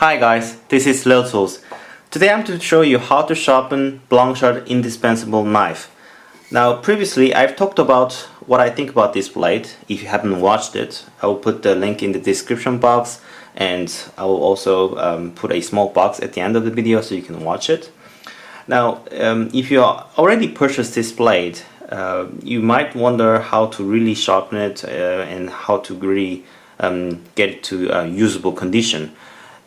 Hi guys, this is leathertoolz. Today I'm to show you how to sharpen Blanchard indispensable knife. Now previously I've talked about what I think about this blade. If you haven't watched it, I will put the link in the description box, and I will also put a small box at the end of the video so you can watch it. Now if you already purchased this blade, you might wonder how to really sharpen it and how to really get it to a usable condition.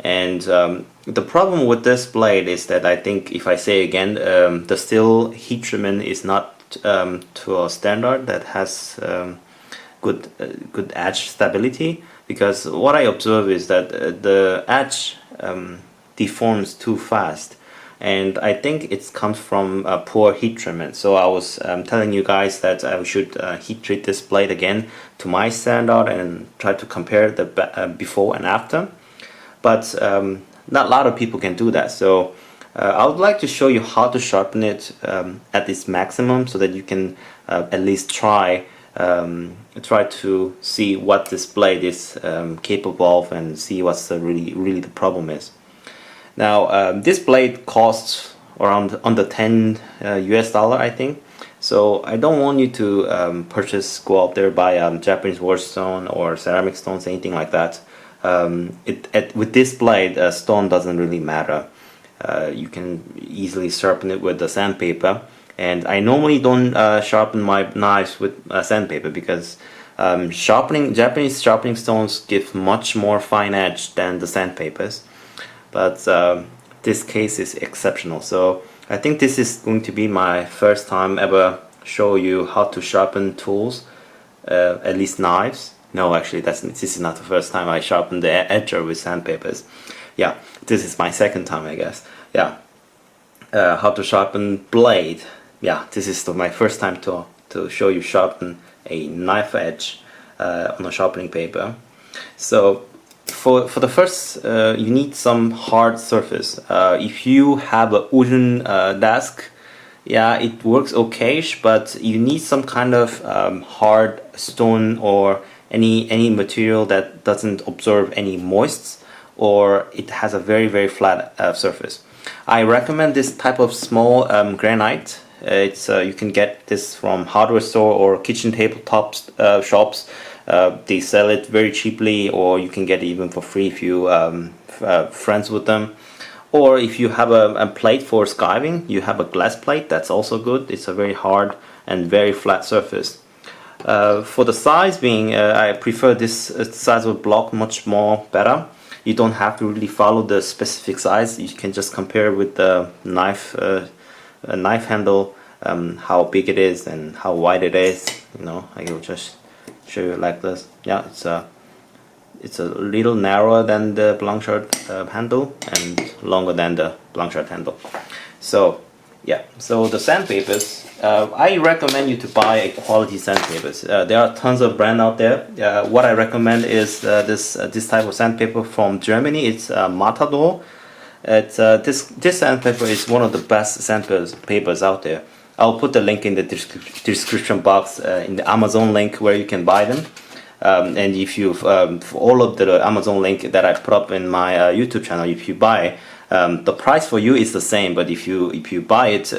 And the problem with this blade is that I think, if I say again, the steel heat treatment is not to a standard that has good edge stability, because what I observe is that the edge deforms too fast, and I think it comes from poor heat treatment. So I was telling you guys that I should heat treat this blade again to my standard and try to compare the before and after. But not a lot of people can do that, so I would like to show you how to sharpen it at its maximum, so that you can at least try to see what this blade is capable of and see what's really the problem is. Now this blade costs around under 10 US dollar, I think. So I don't want you to go out there buy Japanese wood stone or ceramic stones, anything like that. With this blade, stone doesn't really matter. You can easily sharpen it with the sandpaper, and I normally don't sharpen my knives with sandpaper, because Japanese sharpening stones give much more fine edge than the sandpapers. But this case is exceptional, so I think this is going to be my first time ever show you how to sharpen tools, at least knives. No, actually, this is not the first time I sharpened the edger with sandpapers. Yeah, this is my second time, I guess. Yeah, how to sharpen blade. Yeah, this is my first time to show you sharpen a knife edge on a sharpening paper. So for the first, you need some hard surface. If you have a wooden desk, yeah, it works okayish, but you need some kind of hard stone or any material that doesn't absorb any moists, or it has a very flat surface. I recommend this type of small granite. You can get this from hardware store or kitchen tabletop shops. They sell it very cheaply, or you can get it even for free if you friends with them. Or if you have a plate for skiving, you have a glass plate, that's also good. It's a very hard and very flat surface. For the size being, I prefer this size of block much more better. You don't have to really follow the specific size. You can just compare with the knife handle, how big it is and how wide it is. You know, I will just show you like this. Yeah, it's a little narrower than the Blanchard handle and longer than the Blanchard handle. So yeah, so the sandpapers, I recommend you to buy a quality sandpapers. There are tons of brands out there. What I recommend is this type of sandpaper from Germany. It's Matador. This sandpaper is one of the best sandpapers out there. I'll put the link in the description box, in the Amazon link where you can buy them. And if you for all of the Amazon link that I put up in my YouTube channel, if you buy, the price for you is the same, but if you buy it,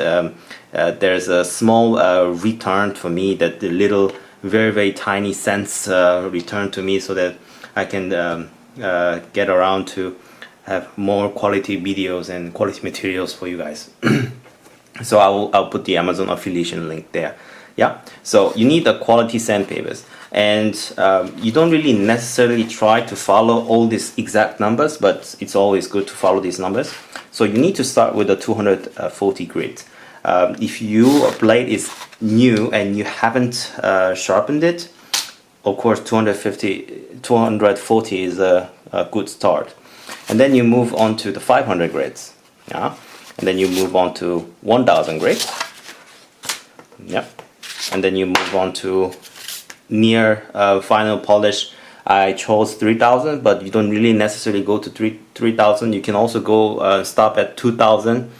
there's a small return for me, that the little very tiny cents return to me, so that I can get around to have more quality videos and quality materials for you guys. So I'll put the Amazon affiliation link there. Yeah, so you need the quality sandpapers, and you don't really necessarily try to follow all these exact numbers, but it's always good to follow these numbers. So you need to start with a 240 grit. If your blade is new and you haven't sharpened it, of course 240 is a good start. And then you move on to the 500 grits. Yeah, and then you move on to 1000 grits. Yeah. And then you move on to near final polish. I chose 3000, but you don't really necessarily go to 3000. You can also go stop at 2000,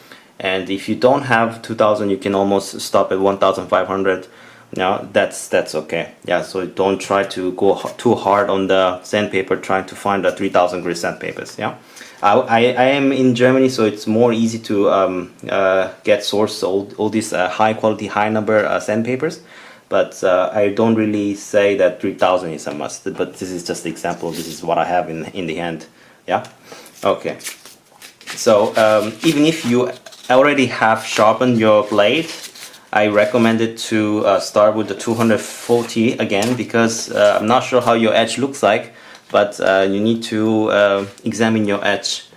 and if you don't have 2000, you can almost stop at 1500, No, that's okay. Yeah, so don't try to go too hard on the sandpaper trying to find the 3000 grit sandpapers. Yeah, I am in Germany, so it's more easy to get source all these high quality, high number sandpapers. But I don't really say that 3000 is a must. But this is just the example. This is what I have in the hand. Yeah. Okay. So even if you already have sharpened your blade, I recommend it to start with the 240 again, because I'm not sure how your edge looks like, but you need to examine your edge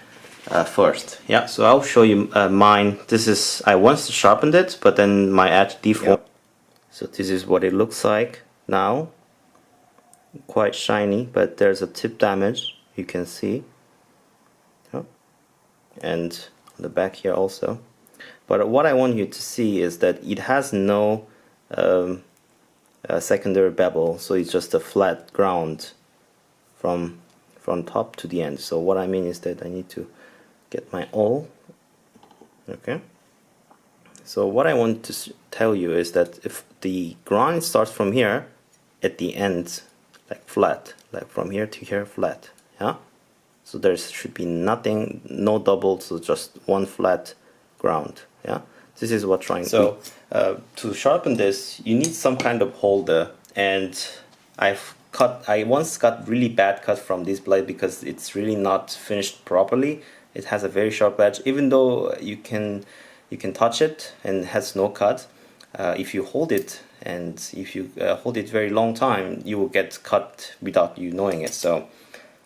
first. Yeah, so I'll show you mine. This is, I once sharpened it, but then my edge deformed. Yeah. So this is what it looks like now. Quite shiny, but there's a tip damage, you can see. Yeah. And on the back here also. But what I want you to see is that it has no secondary bevel, so it's just a flat ground from top to the end. So what I mean is that I need to get my awl. Okay. So what I want to tell you is that if the grind starts from here, at the end, like flat, like from here to here, flat. Yeah. So there should be nothing, no double, so just one flat ground. Yeah, this is what trying. So to sharpen this, you need some kind of holder, and I once got really bad cut from this blade because it's really not finished properly. It has a very sharp edge, even though you can touch it and it has no cut. If you hold it, and if you hold it very long time, you will get cut without you knowing it. So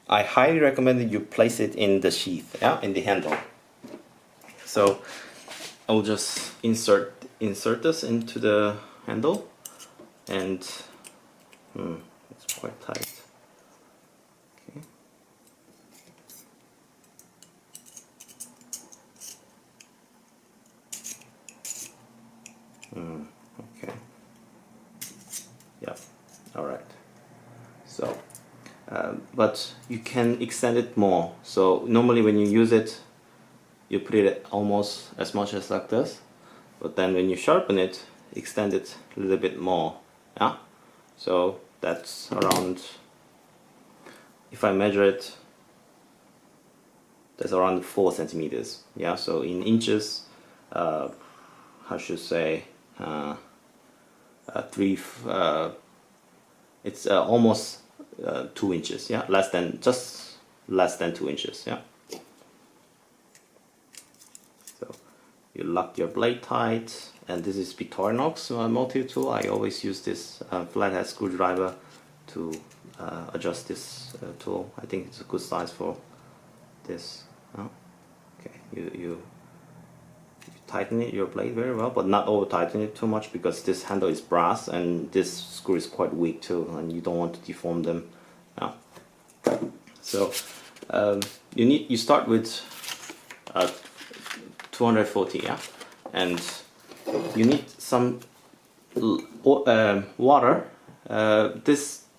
I highly recommend that you place it in the sheath, yeah, in the handle. So I'll just insert this into the handle, and it's quite tight. Okay. Okay. Yeah. All right. So, but you can extend it more. So normally when you use it, you put it almost as much as like this, but then when you sharpen it, extend it a little bit more. Yeah, so that's around, if I measure it, that's around 4 centimeters. Yeah, so in inches, I should say it's almost 2 inches. Yeah, just less than 2 inches. Yeah. You lock your blade tight, and this is Victorinox multi-tool. I always use this flathead screwdriver to adjust this tool. I think it's a good size for this. Okay, you tighten your blade very well, but not over tighten it too much, because this handle is brass and this screw is quite weak too, and you don't want to deform them. So you start with 240, yeah, and you need some water.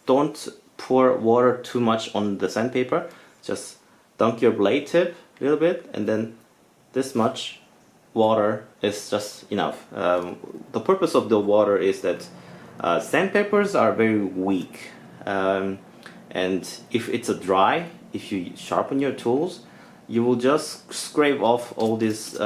Don't pour water too much on the sandpaper. Just dunk your blade tip a little bit, and then this much water is just enough. The purpose of the water is that sandpapers are very weak, and if it's if you sharpen your tools, you will just scrape off all these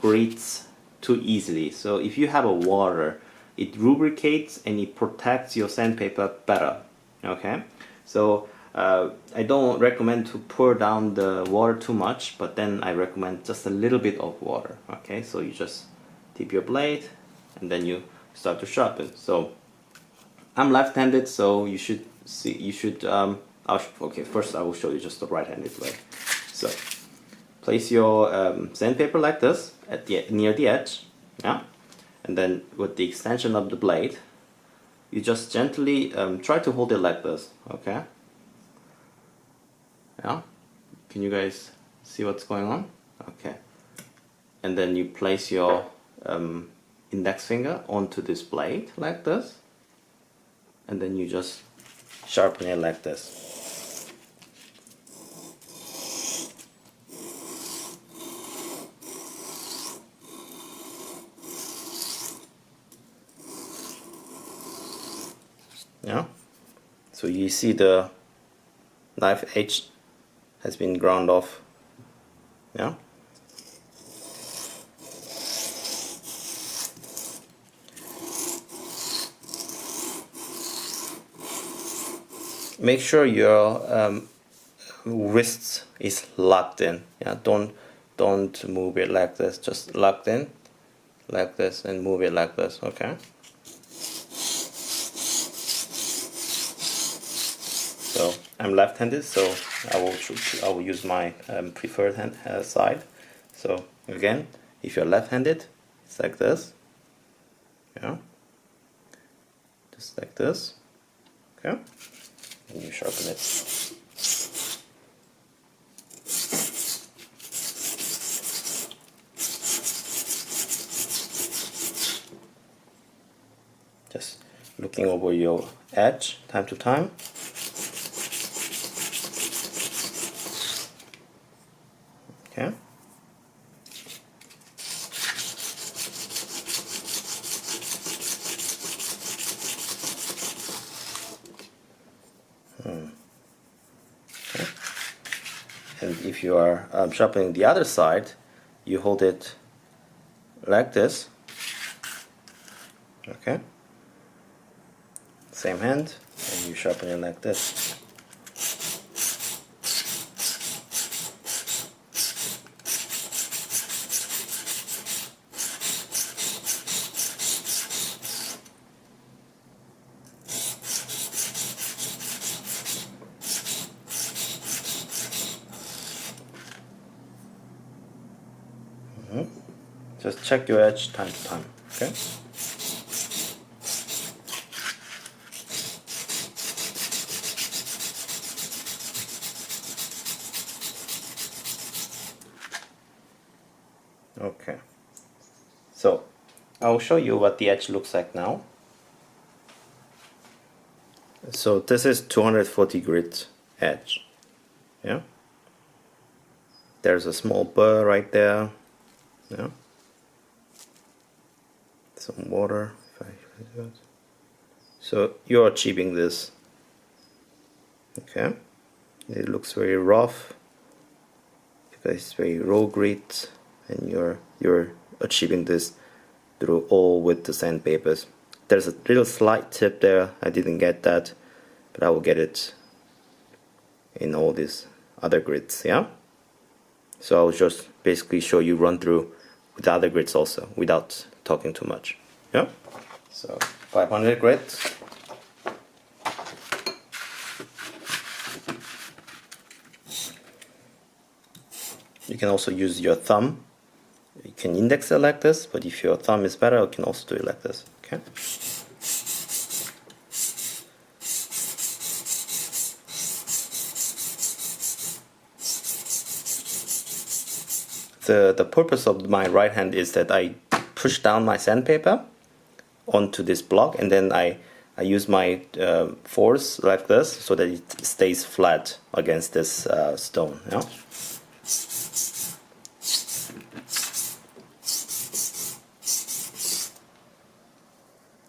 grates too easily. So if you have a water, it lubricates and it protects your sandpaper better. Okay, so I don't recommend to pour down the water too much, but then I recommend just a little bit of water. Okay, so you just tip your blade and then you start to sharpen. So I'm left-handed, so you should okay, first I will show you just the right-handed way. So place your sandpaper like this at near the edge, yeah, and then with the extension of the blade, you just gently try to hold it like this. Okay, yeah, can you guys see what's going on? Okay, and then you place your index finger onto this blade like this, and then you just sharpen it like this. Yeah. So you see the knife edge has been ground off. Yeah. Make sure your wrist is locked in. Yeah. Don't move it like this. Just locked in like this and move it like this. Okay. So I'm left-handed, so I will use my preferred hand side. So again, if you're left-handed, it's like this. Yeah, just like this. Okay, and you sharpen it. Just looking over your edge time to time. Okay. Okay. And if you are sharpening the other side, you hold it like this. Okay. Same hand, and you sharpen it like this. Just check your edge time to time. Okay. Okay. So I'll show you what the edge looks like now. So this is 240 grit edge. Yeah. There's a small burr right there. Yeah. Some water. So you're achieving this. Okay. It looks very rough because it's very raw grit, and you're achieving this through all with the sandpapers. There's a little slight tip there. I didn't get that, but I will get it in all these other grits. Yeah. So I'll just basically show you run through with the other grits also without talking too much. Yeah. So 500 grit. You can also use your thumb. You can index it like this, but if your thumb is better, you can also do it like this. Okay. The purpose of my right hand is that I push down my sandpaper onto this block, and then I use my force like this so that it stays flat against this stone. Yeah?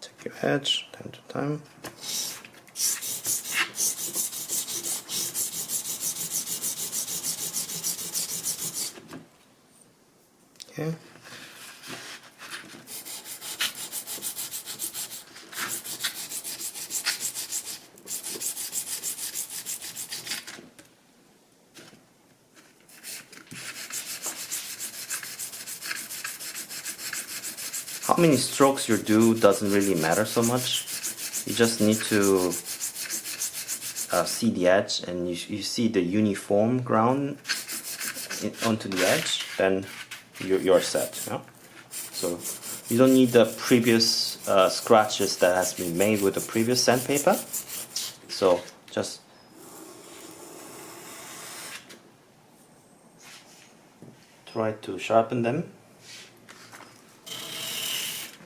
Check your edge time to time. Okay. How many strokes you do doesn't really matter so much. You just need to see the edge, and you see the uniform ground onto the edge, then you're set. Yeah? So you don't need the previous scratches that has been made with the previous sandpaper. So just try to sharpen them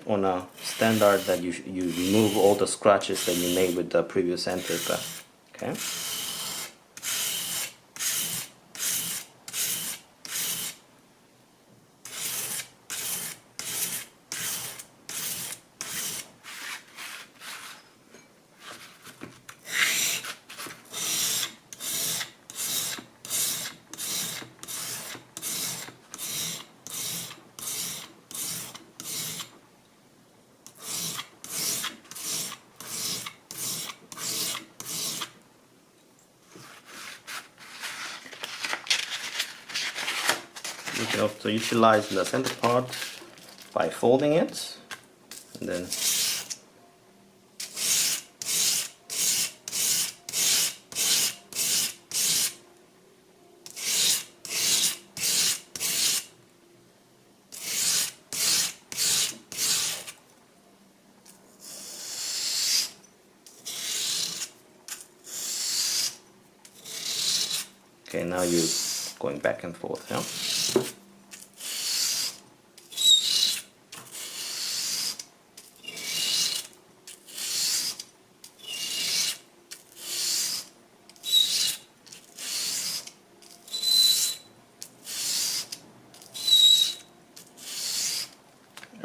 on a standard that you remove all the scratches that you made with the previous sandpaper. Okay. you can also utilize the center part by folding it, and then okay, now you're going back and forth, yeah?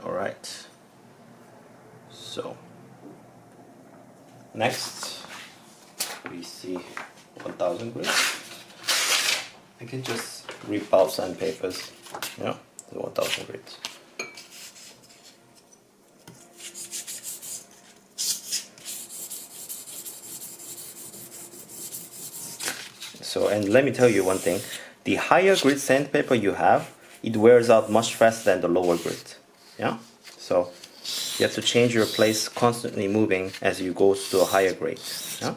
Alright, so next we see 1000 grit. I can just rip out sandpapers, yeah, the 1000 grit. So, and let me tell you one thing, the higher grit sandpaper you have, it wears out much faster than the lower grit, yeah? So you have to change your place, constantly moving as you go to a higher grade, yeah?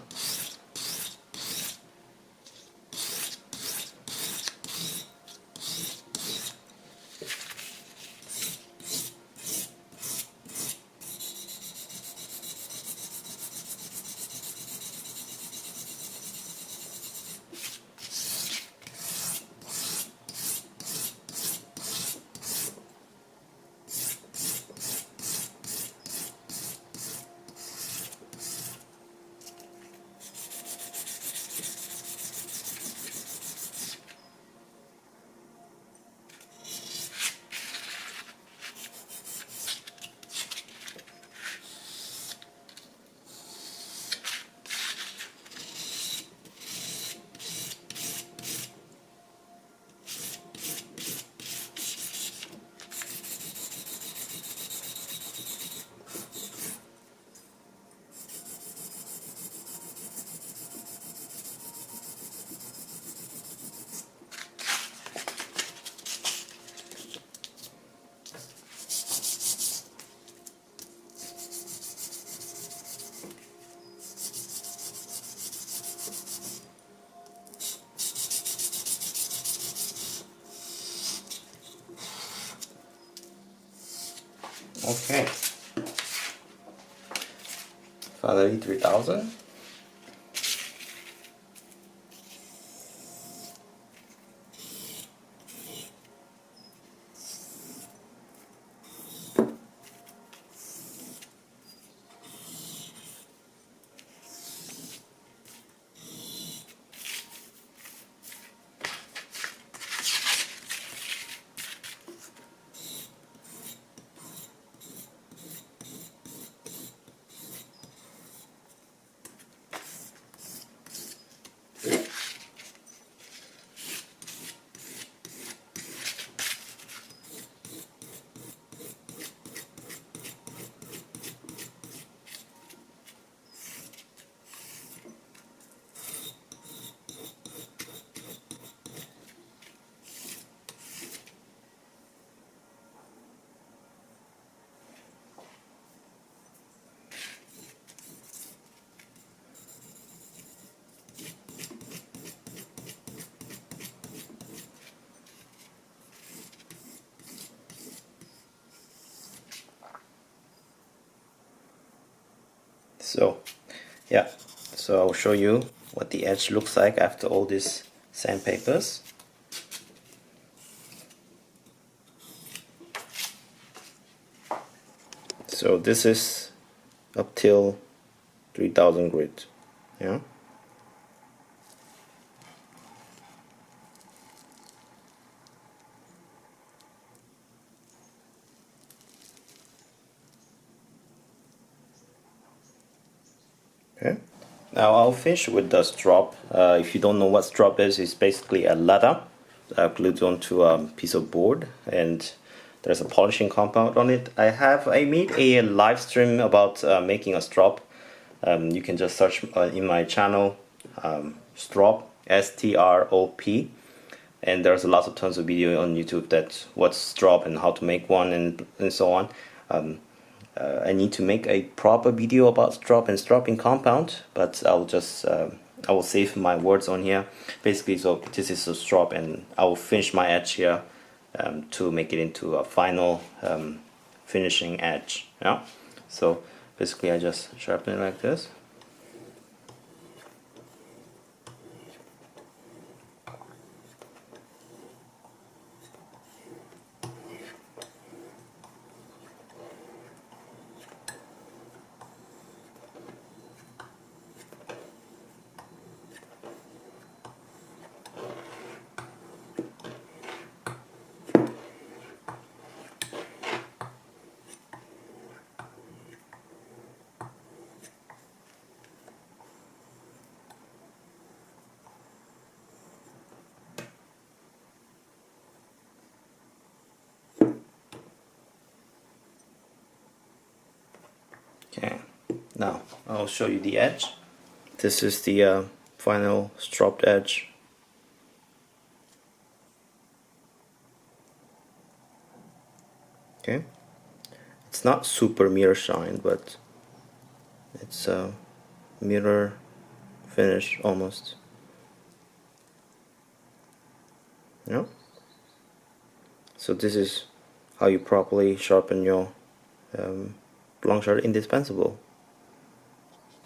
Okay, finally 3000. So yeah, so I'll show you what the edge looks like after all these sandpapers. So this is up till 3000 grit, yeah. Okay. Now I'll finish with the strop. If you don't know what strop is, it's basically a leather glued onto a piece of board, and there's a polishing compound on it. I made a live stream about making a strop. You can just search in my channel, Strop, S-T-R-O-P. and there's lots of tons of video on YouTube that what's strop and how to make one and so on. I need to make a proper video about strop and stropping compound, but I'll just I will save my words on here. Basically, so this is a strop, and I will finish my edge here to make it into a final finishing edge. Yeah. So basically, I just sharpen it like this. Okay, now I'll show you the edge. This is the final stropped edge. Okay, it's not super mirror shine, but it's a mirror finish almost. You know? So this is how you properly sharpen your Blanchard indispensable.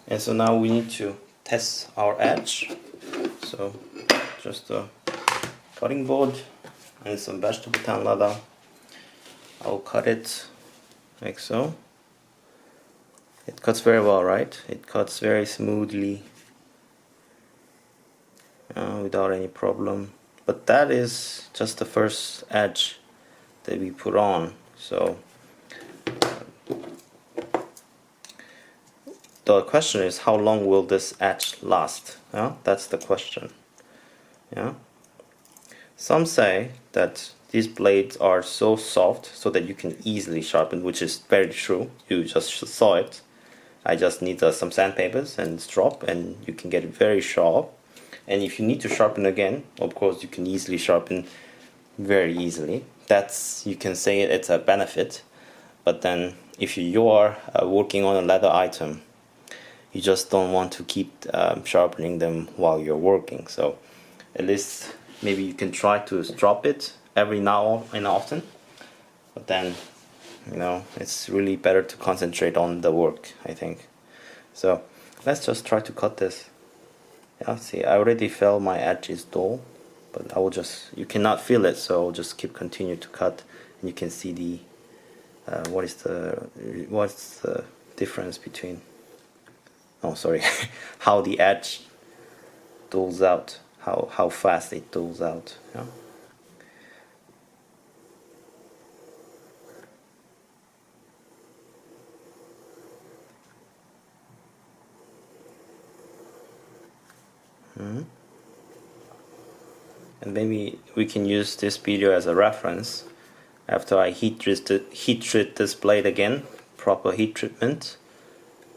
And so now we need to test our edge. So just a cutting board and some vegetable tan leather. I'll cut it like so. It cuts very well, right? It cuts very smoothly without any problem. But that is just the first edge that we put on. So the question is, how long will this edge last? Yeah, that's the question. Yeah. Some say that these blades are so soft so that you can easily sharpen, which is very true. You just saw it. I just need some sandpapers and strop, and you can get it very sharp. And if you need to sharpen again, of course you can easily sharpen very easily. That's, you can say it's a benefit. But then if you are working on a leather item, you just don't want to keep sharpening them while you're working. So at least maybe you can try to strop it every now and often, but then, you know, it's really better to concentrate on the work, I think. So let's just try to cut this. Yeah, see, I already felt my edge is dull, but I will just, you cannot feel it, so I'll just continue to cut, and you can see the what's the difference between, oh sorry, how the edge dulls out, how fast it dulls out. Yeah. And maybe we can use this video as a reference after I heat treat this blade again, proper heat treatment,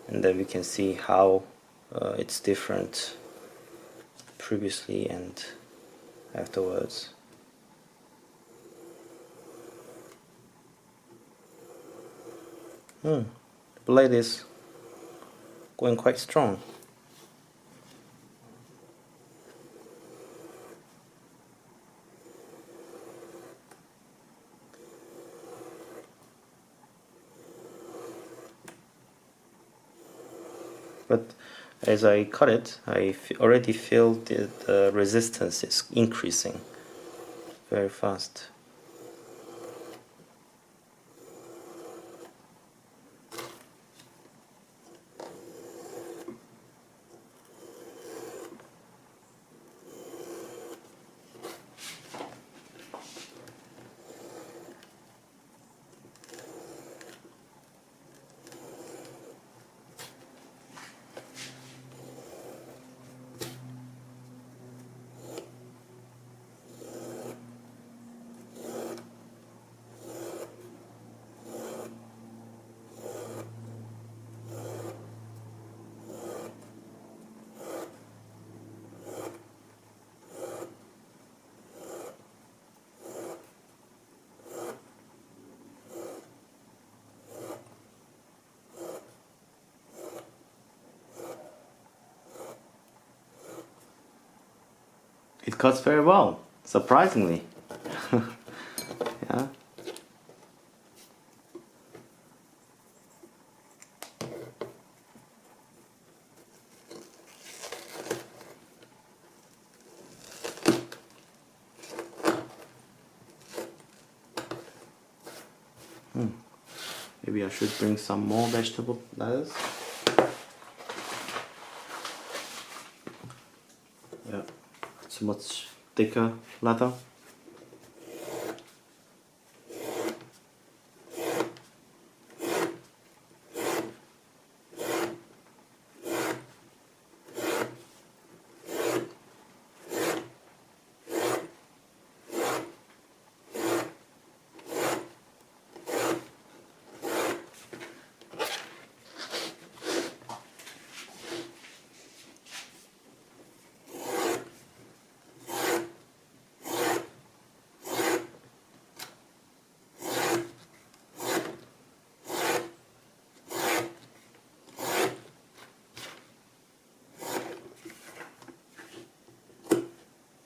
and then we can see how it's different previously and afterwards. The blade is going quite strong. But as I cut it, I already feel the resistance is increasing very fast. It cuts very well, surprisingly. Yeah. Maybe I should bring some more vegetable lettuce. Yeah, it's much thicker leather.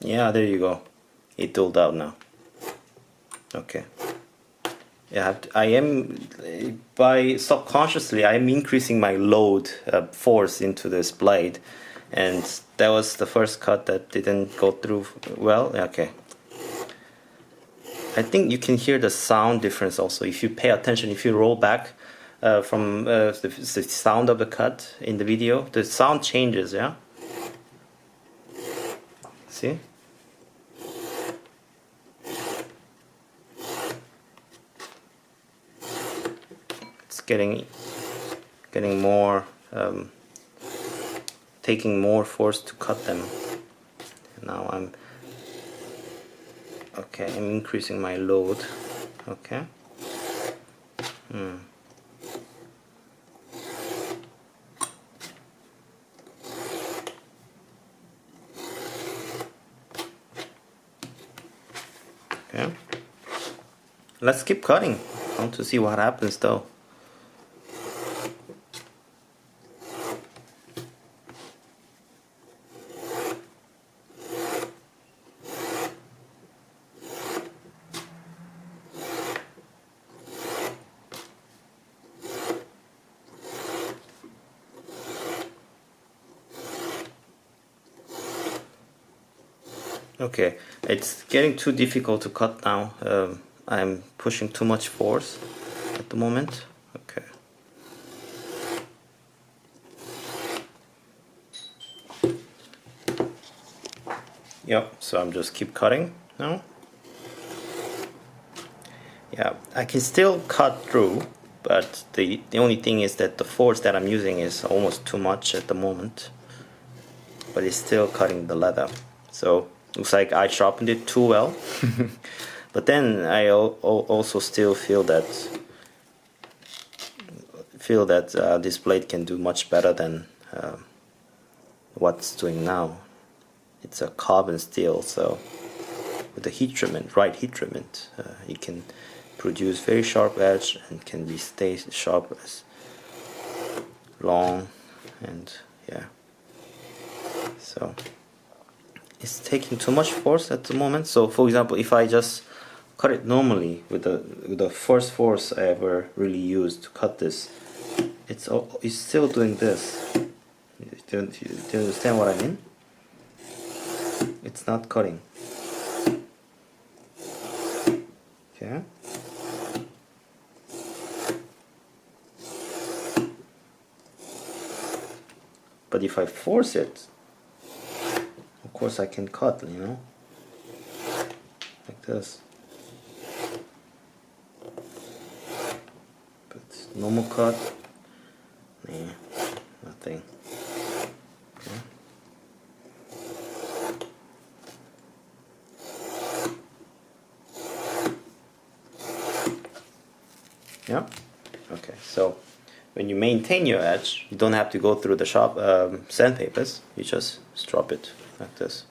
Yeah, there you go. It dulled out now. Okay. Yeah, I am, by subconsciously, I am increasing my load, force into this blade, and that was the first cut that didn't go through well. Okay. I think you can hear the sound difference also if you pay attention. If you roll back from the sound of the cut in the video, the sound changes. Yeah. See? It's getting more, taking more force to cut them. Now I'm increasing my load. Okay. Okay. Let's keep cutting. I want to see what happens though. Okay, it's getting too difficult to cut now. I'm pushing too much force at the moment. Okay. Yep, so I'm just keep cutting now. Yeah, I can still cut through, but the only thing is that the force that I'm using is almost too much at the moment. But it's still cutting the leather. So looks like I sharpened it too well. But then I also still feel that this blade can do much better than what's doing now. It's a carbon steel, so with the heat treatment, right heat treatment, it can produce very sharp edge and can be stay sharp as long, and yeah. So it's taking too much force at the moment. So for example, if I just cut it normally with the first force I ever really used to cut this, it's still doing this. Do you understand what I mean? It's not cutting. Okay. But if I force it, of course I can cut, you know, like this. But normal cut, nah, nothing. Okay. Yeah. Okay. So when you maintain your edge, you don't have to go through the sandpapers. You just strop it like this.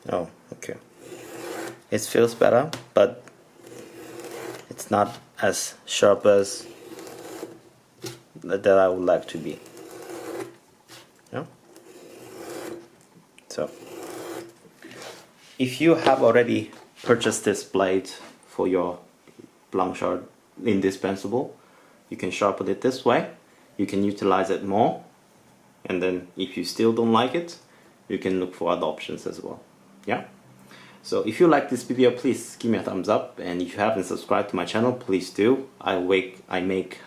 Oh, okay. It feels better, but it's not as sharp as that I would like to be. Yeah? So, if you have already purchased this blade for your Blanchard indispensable, you can sharpen it this way. You can utilize it more, and then if you still don't like it, you can look for other options as well. Yeah? So if you like this video, please give me a thumbs up, and if you haven't subscribed to my channel, please do. I make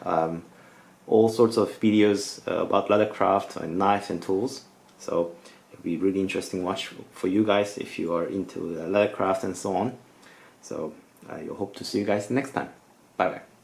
all sorts of videos about leathercraft and knives and tools, so it'll be really interesting watch for you guys if you are into leathercraft and so on. So I hope to see you guys next time. Bye bye.